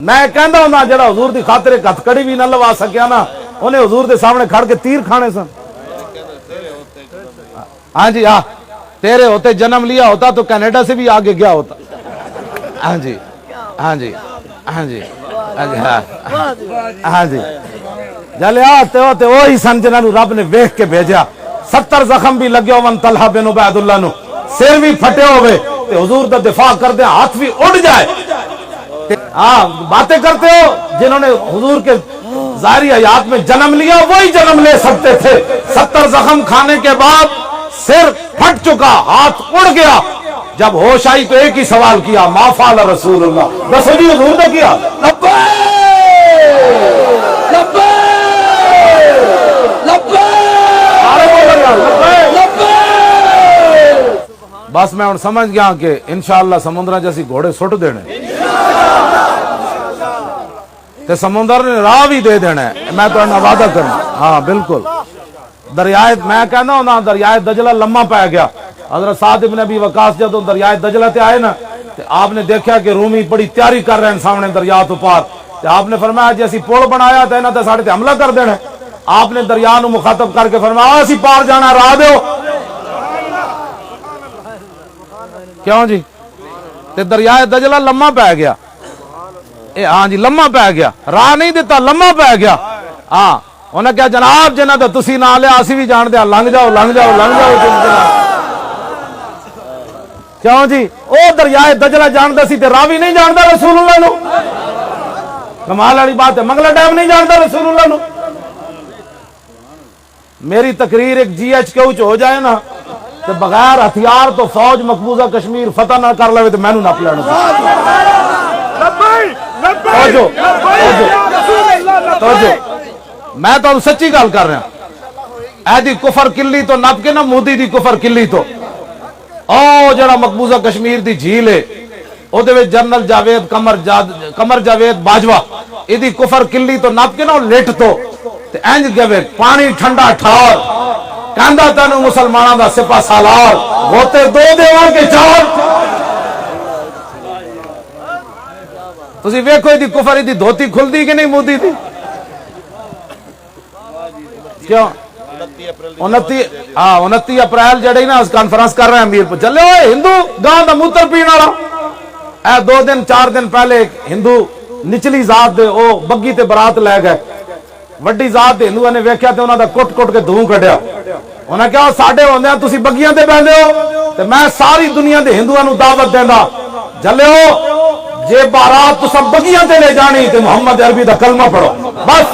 میں کہندا ہوں جڑا حضور دی خاطر ایک ہتھکڑی بھی نہ لوا سکیا نا انہیں حضور دے سامنے کھڑ کے تیر کھانے سن. ہاں جی ہاں تیرے ہوتے جنم لیا ہوتا تو کینیڈا سے بھی آگے گیا ہوتا. ہاں جی ہاں جی ہاں جی ہاں جی جلے آتے ہوتے وہی سن جنہاں نو رب نے ویکھ کے بھیجا. 70 زخم بھی لگے ہون طلحہ بن عبید اللہ نو سر بھی پھٹے ہوئے تے حضور دا دفاع کر دے ہاتھ بھی اڑ جائے. ہاں باتیں کرتے ہو جنہوں نے حضور کے ظاہری حیات میں جنم لیا وہی جنم لے سکتے تھے. 70 زخم کھانے کے بعد سر پھٹ چکا ہاتھ اڑ گیا. جب ہوش آئی تو ایک ہی سوال کیا ما فعل رسول اللہ. دسو جی حضور نے کیا بس میں سمجھ گیا کہ انشاءاللہ سمندرہ جیسی گھوڑے سٹ دینے تے سمندر نے راہ بھی دے دینا ہے. میں تو وعدہ کرنا. ہاں بالکل دریائے میں کہنا ہوں نا دریائے دجلہ لمحہ پہ گیا. حضرت سعد ابن ابی وقاص جب دریائے دجلہ تے آئے نا تے آپ نے دیکھا کہ رومی بڑی تیاری کر رہے ہیں سامنے دریا تو پار. تے آپ نے فرمایا جیسی پول بنایا تھا انہاں تے ساڑھے تے حملہ کر دینا. آپ نے دریا نو مخاطب کر کے فرمایا اسی پار جانا راہ دیو. کیوں جی تے دریائے دجلہ لمحہ پہ گیا. ہاں جی لمحہ پہ گیا راہ نہیں دیتا لمحہ پہ گیا. ہاں انہیں کیا جناب جنہ تو تسی نہ لیا اسی بھی جان دیا لنگ جاؤ لنگ جاؤ لنگ جاؤ. کیوں جی او دریائے دجلہ جاندا سی تے راوی نہیں جاندا رسول اللہ نو. کمال والی بات ہے منگلا ڈیم نہیں جاندا رسول اللہ نو. میری تقریر ایک جی ایچ کیو چ ہو جائے نا تے بغیر ہتھیار تو فوج مقبوضہ کشمیر فتح نہ کر لے تے مینوں نپ لینا. میں تو سچی گل کر رہا اے دی کفر کلی تو نپ کے نا مودی دی کفر کلی تو او جڑا مقبوضہ کشمیر دی جھیل ہے او دے وچ جنرل جاوید قمر جاوید باجوہ ای دی کفر کلی تو نپ کے نا لٹ تو تے انج گوے پانی ٹھنڈا ٹھار کہندا تینوں مسلماناں دا سپاہ سالار ہوتے دو دیواں کے چار. تسی ویکھو دی کفر دی دھوتی کھلدی کہ نہیں مودی دی. کیوں 29 اپریل جڑے نا کانفرنس کر رہے ہیں امیر پہ چلے ہوئے ہندو گاں دا موتر پین والا. اے 2 دن 4 دن پہلے ایک ہندو نچلی ذات دے او بگی تے برات لے گئے. وڈی ذات دے ہندوؤں نے ویکھیا تے انہاں دا کٹ کٹ کے دھوں کڈیا. انہاں کہا ساڈے ہوندے تسی بگیاں تے بیندے ہو تے میں ساری دنیا دے ہندوؤں نو دعوت دیندا جلے ہو جے بارات تساں بگیاں تے لے جانی تے محمد عربی دا کلمہ پڑھو بس.